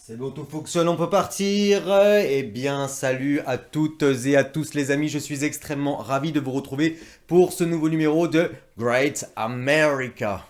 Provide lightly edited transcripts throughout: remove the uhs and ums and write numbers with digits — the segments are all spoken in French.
C'est bon, tout fonctionne, on peut partir. Eh bien, salut à toutes et à tous les amis, je suis extrêmement ravi de vous retrouver pour ce nouveau numéro de Great America.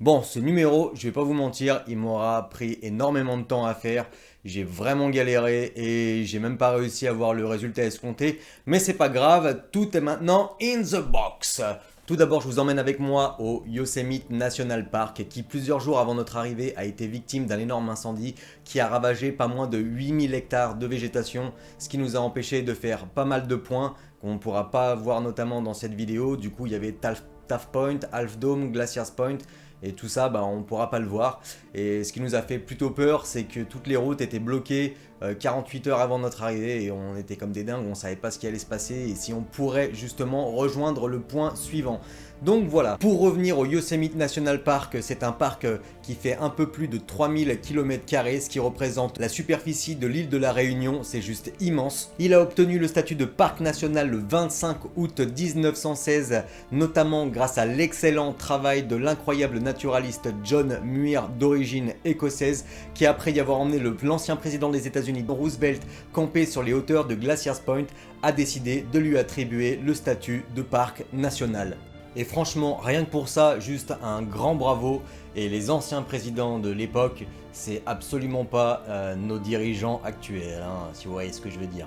Bon, ce numéro, je vais pas vous mentir, il m'aura pris énormément de temps à faire. J'ai vraiment galéré et j'ai même pas réussi à voir le résultat escompté. Mais c'est pas grave, tout est maintenant in the box. Tout d'abord, je vous emmène avec moi au Yosemite National Park qui, plusieurs jours avant notre arrivée, a été victime d'un énorme incendie qui a ravagé pas moins de 8000 hectares de végétation, ce qui nous a empêché de faire pas mal de points qu'on ne pourra pas voir notamment dans cette vidéo. Du coup, il y avait Taft Point, Half Dome, Glaciers Point. Et tout ça, on ne pourra pas le voir. Et ce qui nous a fait plutôt peur, c'est que toutes les routes étaient bloquées 48 heures avant notre arrivée. Et on était comme des dingues, on ne savait pas ce qui allait se passer et si on pourrait justement rejoindre le point suivant. Donc voilà, pour revenir au Yosemite National Park, c'est un parc qui fait un peu plus de 3000 km², ce qui représente la superficie de l'île de la Réunion, c'est juste immense. Il a obtenu le statut de parc national le 25 août 1916, notamment grâce à l'excellent travail de l'incroyable naturaliste John Muir d'origine écossaise, qui après y avoir emmené l'ancien président des États-Unis Roosevelt camper sur les hauteurs de Glaciers Point, a décidé de lui attribuer le statut de parc national. Et franchement, rien que pour ça, juste un grand bravo. Et les anciens présidents de l'époque, c'est absolument pas nos dirigeants actuels, hein, si vous voyez ce que je veux dire.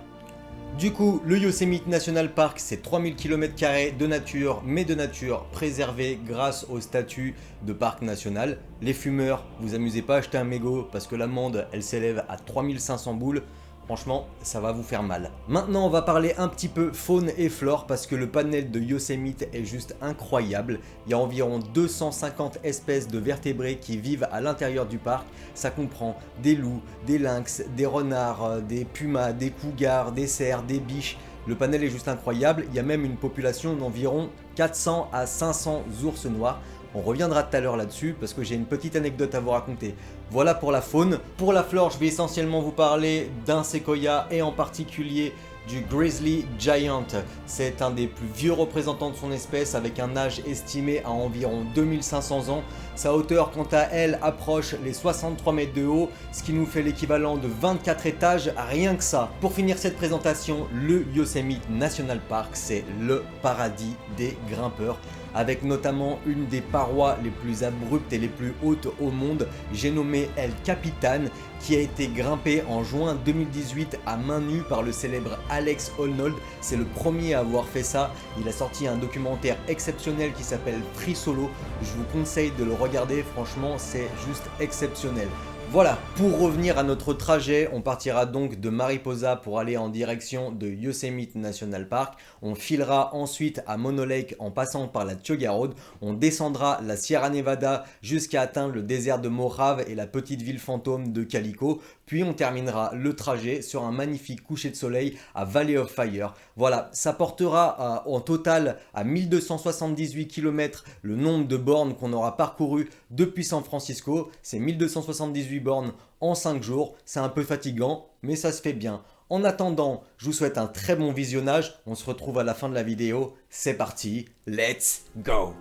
Du coup, le Yosemite National Park, c'est 3000 km² de nature, mais de nature préservée grâce au statut de parc national. Les fumeurs, vous amusez pas à acheter un mégot parce que l'amende, elle s'élève à 3500 boules. Franchement, ça va vous faire mal. Maintenant, on va parler un petit peu faune et flore parce que le panel de Yosemite est juste incroyable. Il y a environ 250 espèces de vertébrés qui vivent à l'intérieur du parc. Ça comprend des loups, des lynx, des renards, des pumas, des cougars, des cerfs, des biches. Le panel est juste incroyable. Il y a même une population d'environ 400 à 500 ours noirs. On reviendra tout à l'heure là-dessus parce que j'ai une petite anecdote à vous raconter. Voilà pour la faune. Pour la flore, je vais essentiellement vous parler d'un séquoia et en particulier du Grizzly Giant. C'est un des plus vieux représentants de son espèce avec un âge estimé à environ 2500 ans. Sa hauteur quant à elle approche les 63 mètres de haut, ce qui nous fait l'équivalent de 24 étages, rien que ça. Pour finir cette présentation, le Yosemite National Park, c'est le paradis des grimpeurs, avec notamment une des parois les plus abruptes et les plus hautes au monde, j'ai nommé El Capitan, qui a été grimpé en juin 2018 à main nue par le célèbre Alex Honnold. C'est le premier à avoir fait ça. Il a sorti un documentaire exceptionnel qui s'appelle Free Solo. Je vous conseille de le regarder, franchement c'est juste exceptionnel. Voilà, pour revenir à notre trajet, on partira donc de Mariposa pour aller en direction de Yosemite National Park. On filera ensuite à Mono Lake en passant par la Tioga Road. On descendra la Sierra Nevada jusqu'à atteindre le désert de Mojave et la petite ville fantôme de Calico. Puis on terminera le trajet sur un magnifique coucher de soleil à Valley of Fire. Voilà, ça portera en total à 1278 km le nombre de bornes qu'on aura parcouru depuis San Francisco. C'est 1278 bornes en 5 jours. C'est un peu fatigant, mais ça se fait bien. En attendant, je vous souhaite un très bon visionnage. On se retrouve à la fin de la vidéo. C'est parti, let's go!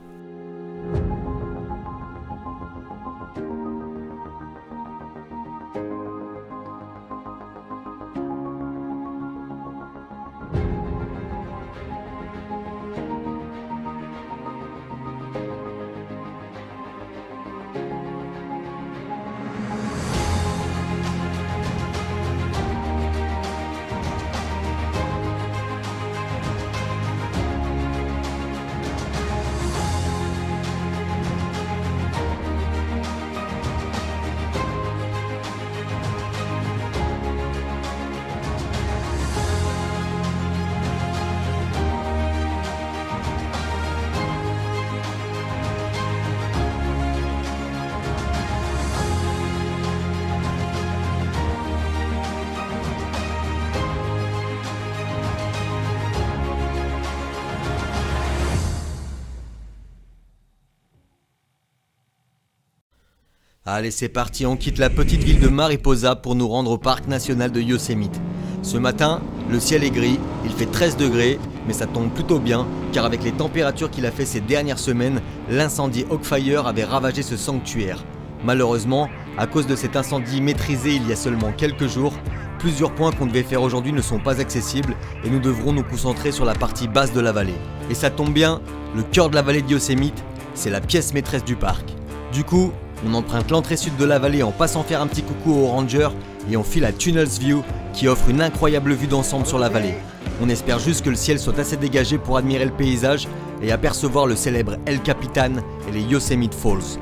Allez, c'est parti, on quitte la petite ville de Mariposa pour nous rendre au parc national de Yosemite. Ce matin, le ciel est gris, il fait 13 degrés, mais ça tombe plutôt bien, car avec les températures qu'il a fait ces dernières semaines, l'incendie Oak Fire avait ravagé ce sanctuaire. Malheureusement, À cause de cet incendie maîtrisé il y a seulement quelques jours, plusieurs points qu'on devait faire aujourd'hui ne sont pas accessibles et nous devrons nous concentrer sur la partie basse de la vallée. Et ça tombe bien, le cœur de la vallée de Yosemite, c'est la pièce maîtresse du parc. Du coup, on emprunte l'entrée sud de la vallée en passant faire un petit coucou aux rangers et on file à Tunnels View qui offre une incroyable vue d'ensemble sur la vallée. On espère juste que le ciel soit assez dégagé pour admirer le paysage et apercevoir le célèbre El Capitan et les Yosemite Falls.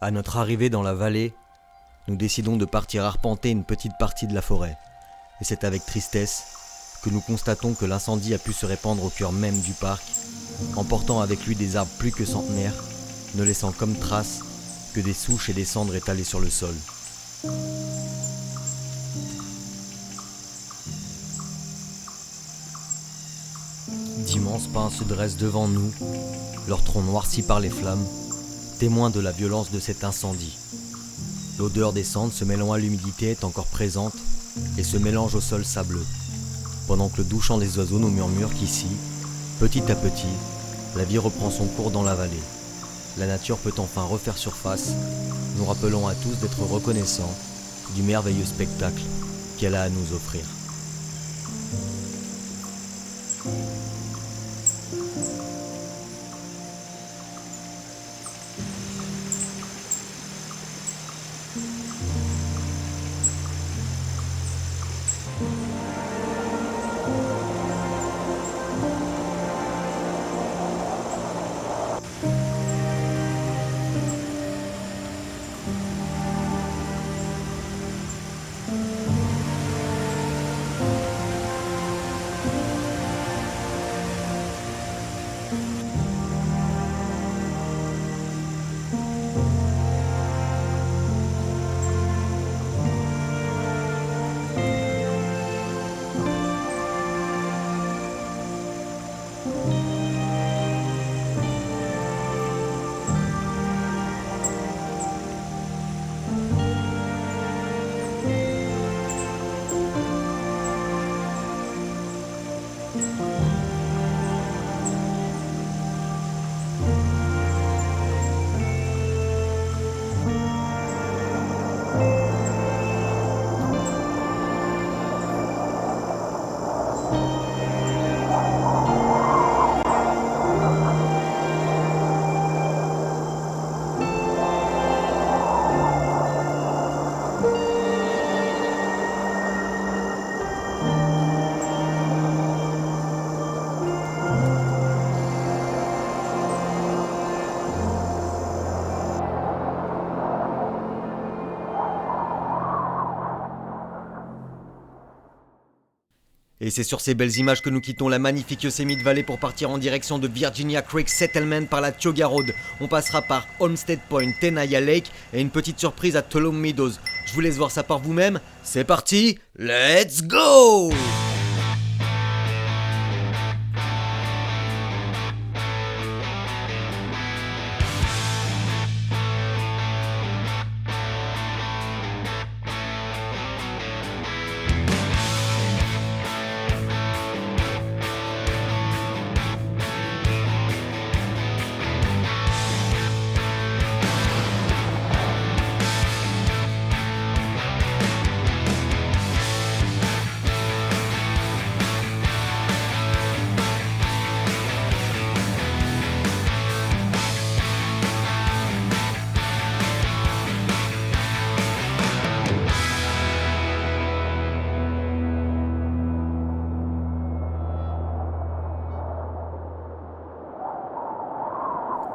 À notre arrivée dans la vallée, nous décidons de partir arpenter une petite partie de la forêt. Et c'est avec tristesse que nous constatons que l'incendie a pu se répandre au cœur même du parc, emportant avec lui des arbres plus que centenaires, ne laissant comme trace que des souches et des cendres étalées sur le sol. D'immenses pins se dressent devant nous, leurs troncs noircis par les flammes, témoins de la violence de cet incendie. L'odeur des cendres se mêlant à l'humidité est encore présente et se mélange au sol sableux, pendant que le doux chant des oiseaux nous murmure qu'ici, petit à petit, la vie reprend son cours dans la vallée. La nature peut enfin refaire surface, nous rappelant à tous d'être reconnaissants du merveilleux spectacle qu'elle a à nous offrir. Et c'est sur ces belles images que nous quittons la magnifique Yosemite Valley pour partir en direction de Virginia Creek Settlement par la Tioga Road. On passera par Olmsted Point, Tenaya Lake et une petite surprise à Tuolumne Meadows. Je vous laisse voir ça par vous-même. C'est parti, let's go!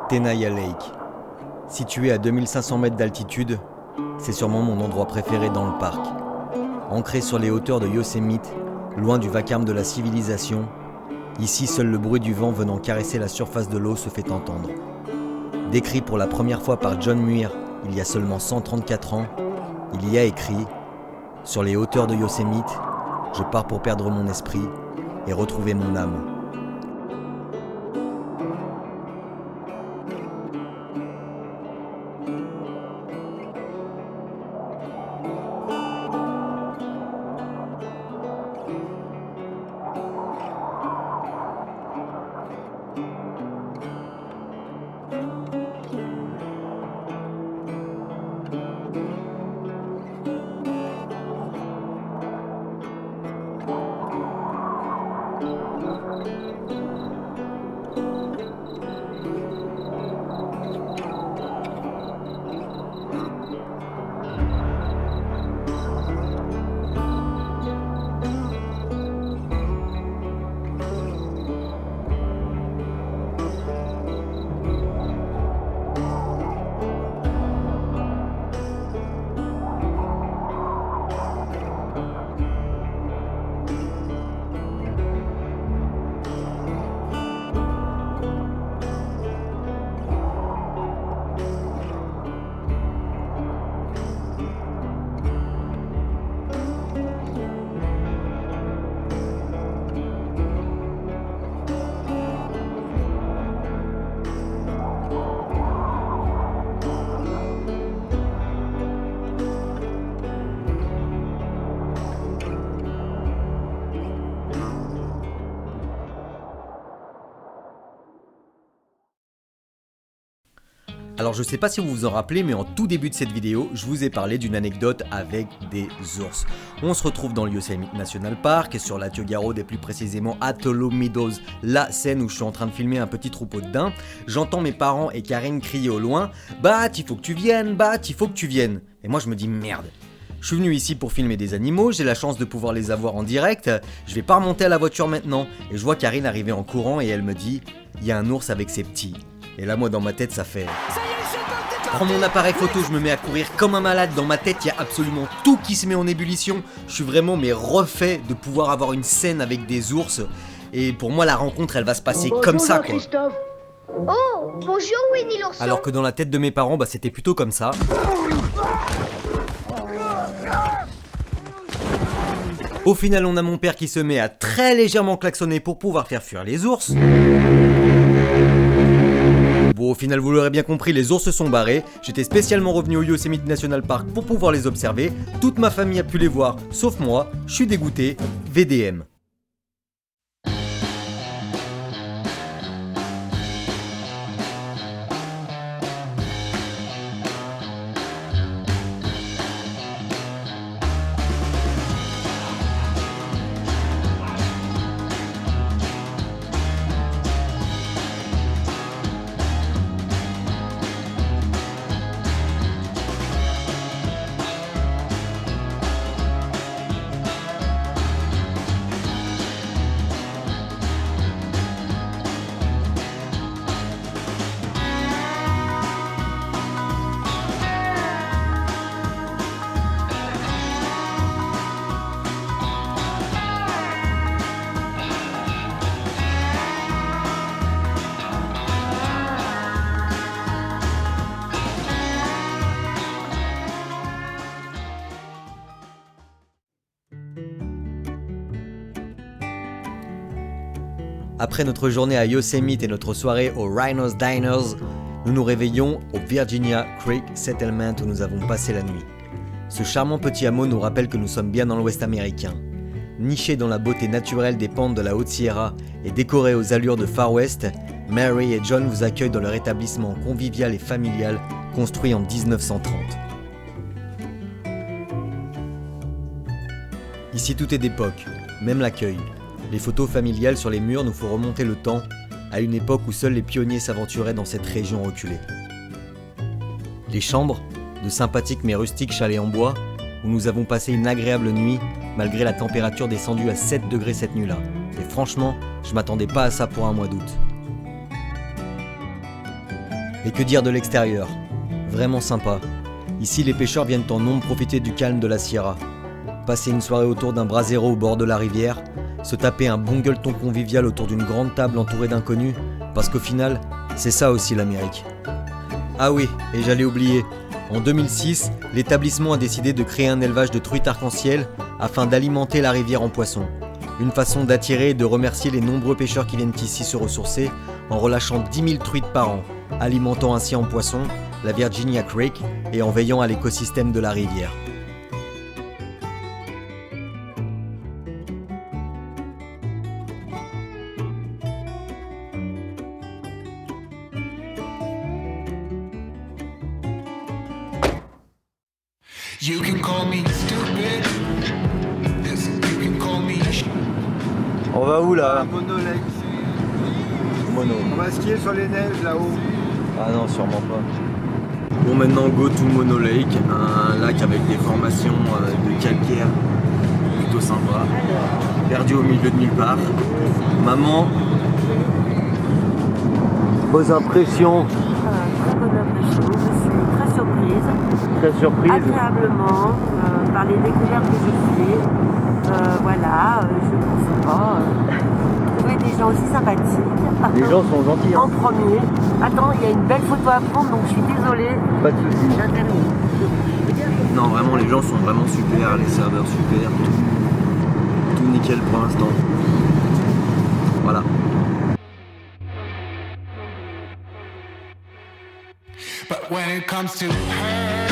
Tenaya Lake. Situé à 2500 mètres d'altitude, c'est sûrement mon endroit préféré dans le parc. Ancré sur les hauteurs de Yosemite, loin du vacarme de la civilisation, ici seul le bruit du vent venant caresser la surface de l'eau se fait entendre. Décrit pour la première fois par John Muir il y a seulement 134 ans, il y a écrit « Sur les hauteurs de Yosemite, je pars pour perdre mon esprit et retrouver mon âme. » Alors je sais pas si vous vous en rappelez, mais en tout début de cette vidéo, je vous ai parlé d'une anecdote avec des ours. On se retrouve dans le Yosemite National Park, et sur la Tioga et plus précisément à Tolo Meadows, la scène où je suis en train de filmer un petit troupeau de daims. J'entends mes parents et Karine crier au loin « Bat, il faut que tu viennes, Bat, il faut que tu viennes !» Et moi je me dis « Merde !» Je suis venu ici pour filmer des animaux, j'ai la chance de pouvoir les avoir en direct, je vais pas remonter à la voiture maintenant. Et je vois Karine arriver en courant et elle me dit « Il y a un ours avec ses petits !» Et là moi dans ma tête ça fait... Je prends mon appareil photo, je me mets à courir comme un malade, dans ma tête il y a absolument tout qui se met en ébullition. Je suis vraiment refait de pouvoir avoir une scène avec des ours. Et pour moi la rencontre elle va se passer comme ça quoi. Christophe. Oh, bonjour Winnie l'ourson. Alors que dans la tête de mes parents c'était plutôt comme ça. Au final on a mon père qui se met à très légèrement klaxonner pour pouvoir faire fuir les ours. Bon, au final, vous l'aurez bien compris, les ours se sont barrés. J'étais spécialement revenu au Yosemite National Park pour pouvoir les observer. Toute ma famille a pu les voir, sauf moi. Je suis dégoûté. VDM. Après notre journée à Yosemite et notre soirée au Rhinos Diners, nous nous réveillons au Virginia Creek Settlement où nous avons passé la nuit. Ce charmant petit hameau nous rappelle que nous sommes bien dans l'Ouest américain. Niché dans la beauté naturelle des pentes de la Haute Sierra et décoré aux allures de Far West, Mary et John vous accueillent dans leur établissement convivial et familial construit en 1930. Ici tout est d'époque, même l'accueil. Les photos familiales sur les murs nous font remonter le temps à une époque où seuls les pionniers s'aventuraient dans cette région reculée. Les chambres, de sympathiques mais rustiques chalets en bois, où nous avons passé une agréable nuit malgré la température descendue à 7 degrés cette nuit-là. Et franchement, je m'attendais pas à ça pour un mois d'août. Et que dire de l'extérieur? Vraiment sympa. Ici, les pêcheurs viennent en nombre profiter du calme de la Sierra. Passer une soirée autour d'un brasero au bord de la rivière, se taper un bon gueuleton convivial autour d'une grande table entourée d'inconnus, parce qu'au final, c'est ça aussi l'Amérique. Ah oui, et j'allais oublier, en 2006, l'établissement a décidé de créer un élevage de truites arc-en-ciel afin d'alimenter la rivière en poissons. Une façon d'attirer et de remercier les nombreux pêcheurs qui viennent ici se ressourcer en relâchant 10 000 truites par an, alimentant ainsi en poissons la Virginia Creek et en veillant à l'écosystème de la rivière. You can call me stupid. Yes, you can call me. On va où là? Mono Lake. Mono. On va skier sur les neiges là-haut. Ah non, sûrement pas. Bon, maintenant go to Mono Lake, un lac avec des formations de calcaire plutôt sympa. Perdu au milieu de nulle part. Maman, vos impressions? Très bonne impression, je suis très surprise, Très surprise. agréablement par les découvertes que je fais. Voilà, je ne pensais pas trouver des gens aussi sympathiques. Les gens sont gentils, En hein. premier. Attends, il y a une belle photo à prendre, donc je suis désolée. Pas de soucis. J'interviens. Non, vraiment, les gens sont vraiment super, les serveurs super, tout nickel pour l'instant. Voilà. But when it comes to her,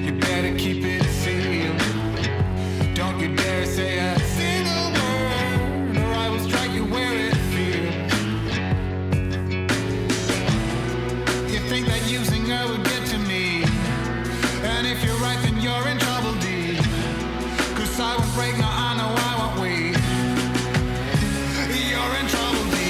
you better keep it sealed. Don't you dare say a single word, or I will strike you where it feels. You think that using her would get to me, and if you're right then you're in trouble deep. 'Cause I won't break, no I know I won't wait. You're in trouble deep.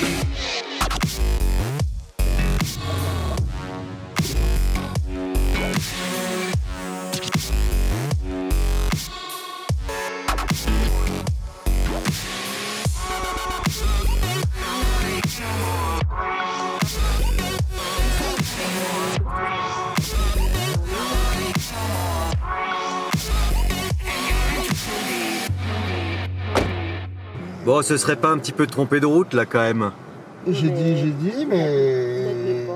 Bon, ce serait pas un petit peu trompé de route là quand même? J'ai dit, mais...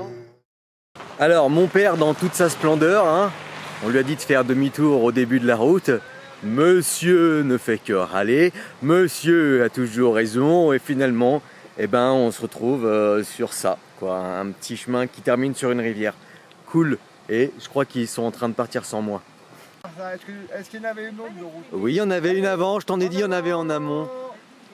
Alors, mon père dans toute sa splendeur, hein, on lui a dit de faire demi-tour au début de la route. Monsieur ne fait que râler, monsieur a toujours raison, et finalement, eh ben, on se retrouve sur ça, quoi, un petit chemin qui termine sur une rivière. Cool, et je crois qu'ils sont en train de partir sans moi. Est-ce qu'il y en avait une autre de route? Oui, il y en avait une avant, je t'en ai dit, il y en avait en amont.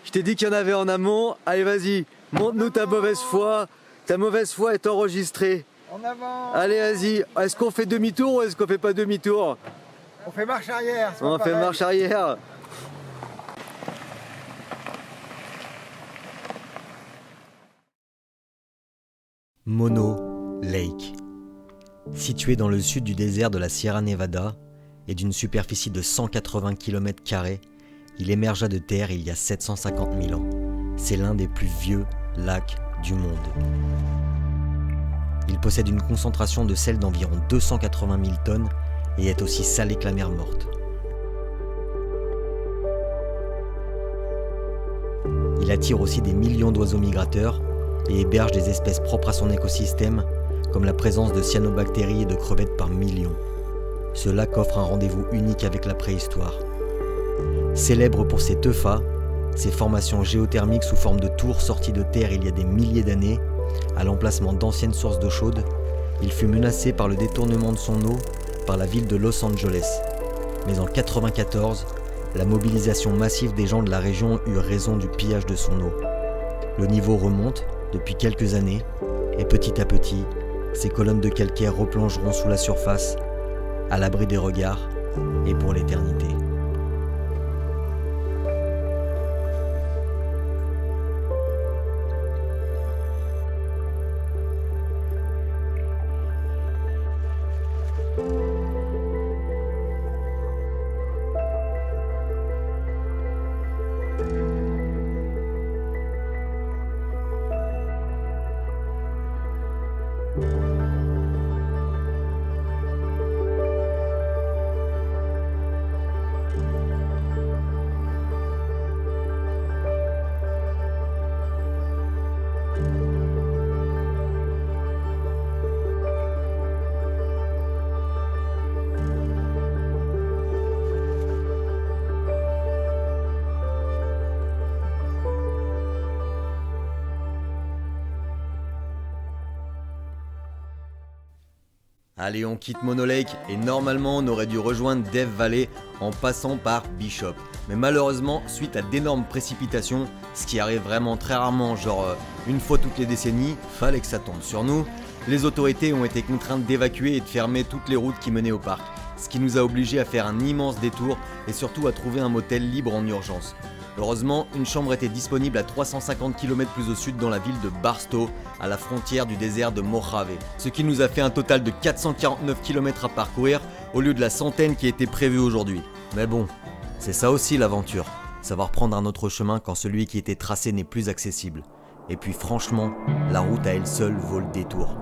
Je t'ai dit qu'il y en avait en amont, allez vas-y, montre-nous ta mauvaise foi est enregistrée. En avant. Allez, vas-y. Est-ce qu'on fait demi-tour ou est-ce qu'on fait pas demi-tour? On fait marche arrière. c'est On pas fait pareil. marche arrière. Mono Lake. Situé dans le sud du désert de la Sierra Nevada et d'une superficie de 180 km², il émergea de terre il y a 750 000 ans. C'est l'un des plus vieux lacs du monde. Il possède une concentration de sel d'environ 280 000 tonnes et est aussi salé que la mer Morte. Il attire aussi des millions d'oiseaux migrateurs et héberge des espèces propres à son écosystème, comme la présence de cyanobactéries et de crevettes par millions. Ce lac offre un rendez-vous unique avec la préhistoire. Célèbre pour ses teufas, ses formations géothermiques sous forme de tours sorties de terre il y a des milliers d'années, à l'emplacement d'anciennes sources d'eau chaude, il fut menacé par le détournement de son eau par la ville de Los Angeles. Mais en 1994, la mobilisation massive des gens de la région eut raison du pillage de son eau. Le niveau remonte depuis quelques années et petit à petit, ces colonnes de calcaire replongeront sous la surface, à l'abri des regards et pour l'éternité. Allez, on quitte Mono Lake et normalement on aurait dû rejoindre Death Valley en passant par Bishop. Mais malheureusement, suite à d'énormes précipitations, ce qui arrive vraiment très rarement, genre une fois toutes les décennies, fallait que ça tombe sur nous, les autorités ont été contraintes d'évacuer et de fermer toutes les routes qui menaient au parc. ce qui nous a obligés à faire un immense détour et surtout à trouver un motel libre en urgence. Heureusement, une chambre était disponible à 350 km plus au sud dans la ville de Barstow, à la frontière du désert de Mojave, ce qui nous a fait un total de 449 km à parcourir au lieu de la centaine qui était prévue aujourd'hui. Mais bon, c'est ça aussi l'aventure, savoir prendre un autre chemin quand celui qui était tracé n'est plus accessible. Et puis franchement, la route à elle seule vaut le détour.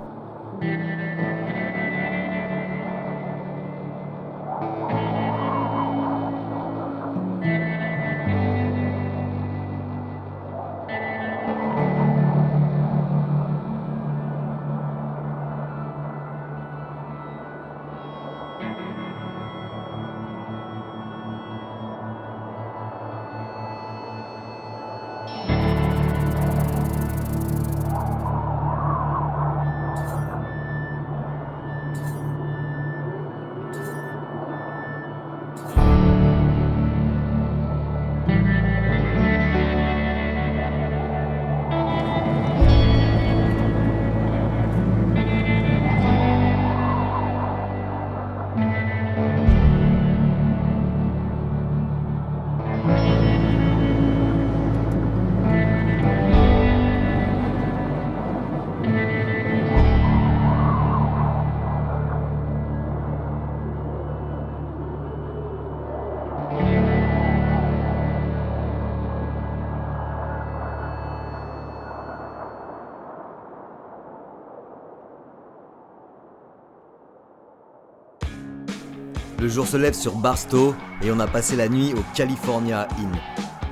Le jour se lève sur Barstow et on a passé la nuit au California Inn.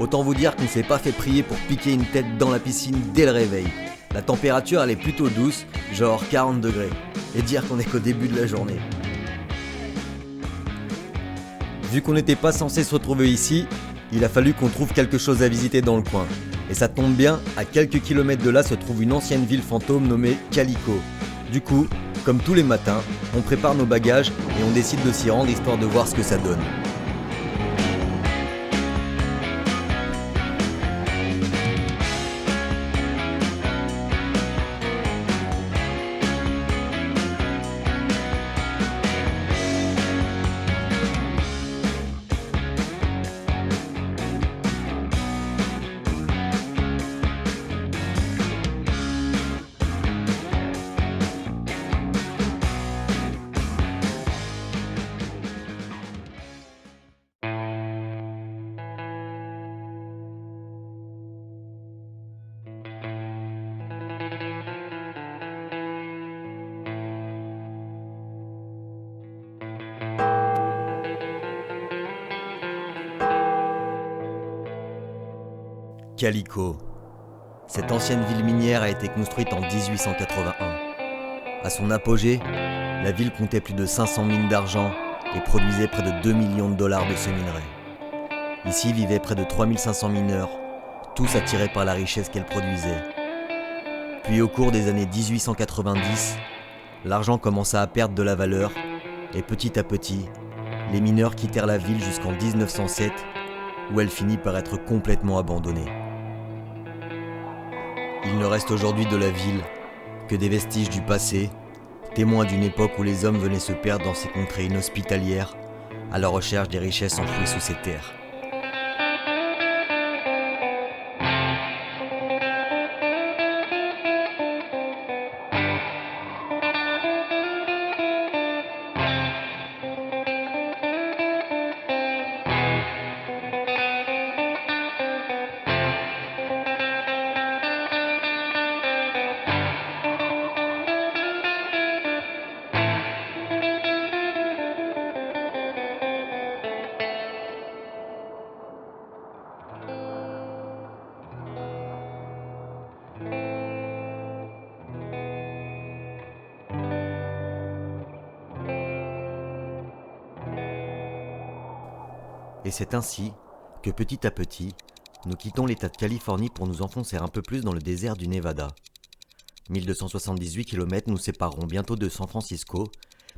Autant vous dire qu'on ne s'est pas fait prier pour piquer une tête dans la piscine dès le réveil. La température elle est plutôt douce, genre 40 degrés. Et dire qu'on est qu'au début de la journée. Vu qu'on n'était pas censé se retrouver ici, il a fallu qu'on trouve quelque chose à visiter dans le coin. Et ça tombe bien, à quelques kilomètres de là se trouve une ancienne ville fantôme nommée Calico. Du coup, comme tous les matins, on prépare nos bagages et on décide de s'y rendre histoire de voir ce que ça donne. Calico. Cette ancienne ville minière a été construite en 1881. À son apogée, la ville comptait plus de 500 mines d'argent et produisait près de 2 millions de dollars de ce minerai. Ici vivaient près de 3500 mineurs, tous attirés par la richesse qu'elle produisait. Puis au cours des années 1890, l'argent commença à perdre de la valeur et petit à petit, les mineurs quittèrent la ville jusqu'en 1907 où elle finit par être complètement abandonnée. Il ne reste aujourd'hui de la ville que des vestiges du passé, témoins d'une époque où les hommes venaient se perdre dans ces contrées inhospitalières à la recherche des richesses enfouies sous ces terres. Et c'est ainsi que petit à petit, nous quittons l'État de Californie pour nous enfoncer un peu plus dans le désert du Nevada. 1278 km nous sépareront bientôt de San Francisco,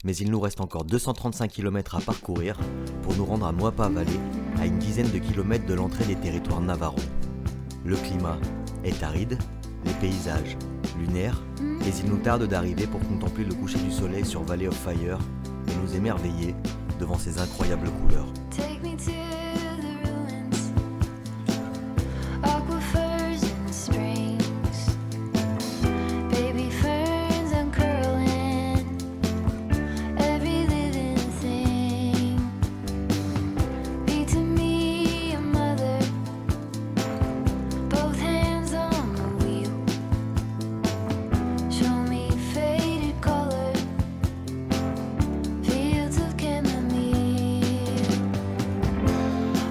mais il nous reste encore 235 km à parcourir pour nous rendre à Moapa Valley, à une dizaine de kilomètres de l'entrée des territoires Navajo. Le climat est aride, les paysages lunaires, mais il nous tarde d'arriver pour contempler le coucher du soleil sur Valley of Fire et nous émerveiller devant ces incroyables couleurs. Take me to the ruins, aquifers and springs, baby ferns uncurling, every living thing. Be to me a mother, both hands on the wheel. Show me faded color, fields of chamomile.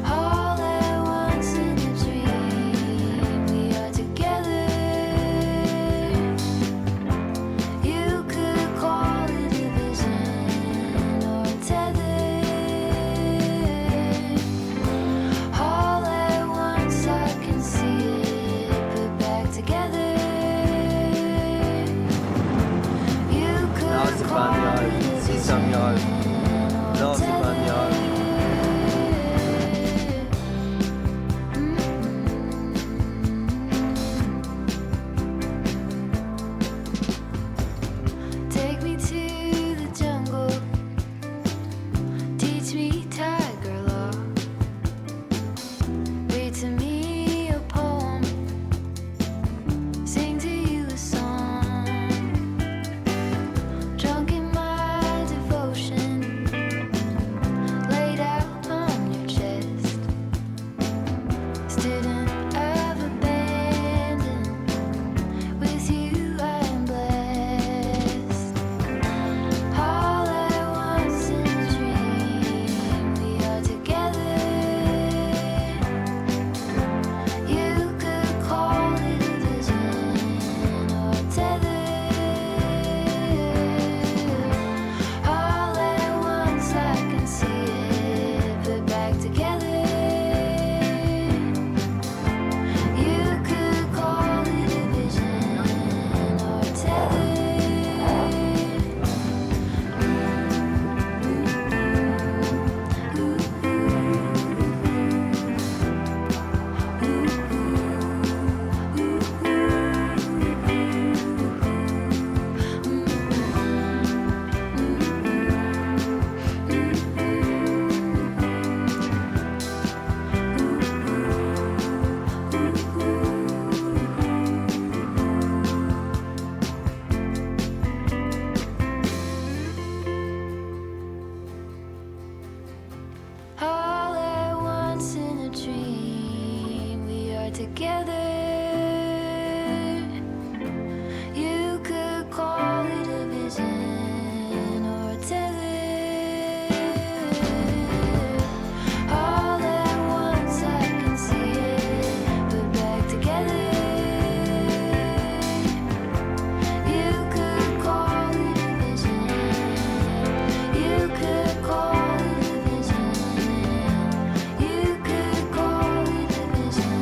All at once in a dream, we are together. You could call it a vision or a tether. All at once I can see it put back together. You could call it a vision or a tether. Take me to the jungle, teach me tiger law, read to me a poem, sing to you a song, drunk in my devotion, laid out on your chest, student of abandon, with you I am blessed. All at once in a dream, we are together. You could call it a vision or a tether. All at once I can see it put back together. You could call it a vision or a tether. All at once in a dream, we are together. You could call it a vision or a tether. All at once I can see it put back together. You could call it a vision. You could call it a vision. You could call it a vision.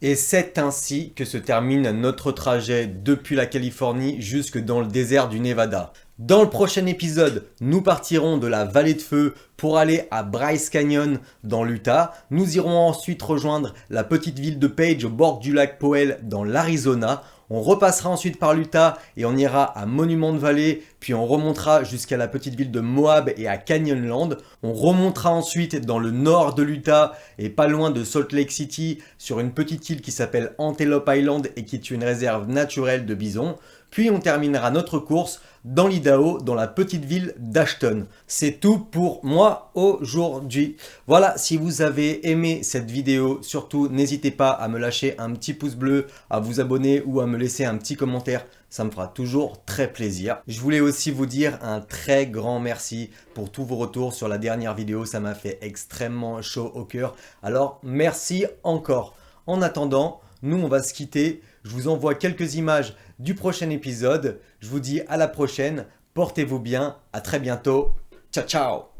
Et c'est ainsi que se termine notre trajet depuis la Californie jusque dans le désert du Nevada. Dans le prochain épisode, nous partirons de la vallée de feu pour aller à Bryce Canyon dans l'Utah. Nous irons ensuite rejoindre la petite ville de Page au bord du lac Powell dans l'Arizona. On repassera ensuite par l'Utah et on ira à Monument Valley, puis on remontera jusqu'à la petite ville de Moab et à Canyonland. On remontera ensuite dans le nord de l'Utah et pas loin de Salt Lake City sur une petite île qui s'appelle Antelope Island et qui est une réserve naturelle de bisons. Puis on terminera notre course dans l'Idaho, dans la petite ville d'Ashton. C'est tout pour moi aujourd'hui. Voilà, si vous avez aimé cette vidéo, surtout n'hésitez pas à me lâcher un petit pouce bleu, à vous abonner ou à me laisser un petit commentaire. Ça me fera toujours très plaisir. Je voulais aussi vous dire un très grand merci pour tous vos retours sur la dernière vidéo. Ça m'a fait extrêmement chaud au cœur. Alors, merci encore. En attendant, nous, on va se quitter. Je vous envoie quelques images du prochain épisode. Je vous dis à la prochaine. Portez-vous bien. À très bientôt. Ciao, ciao.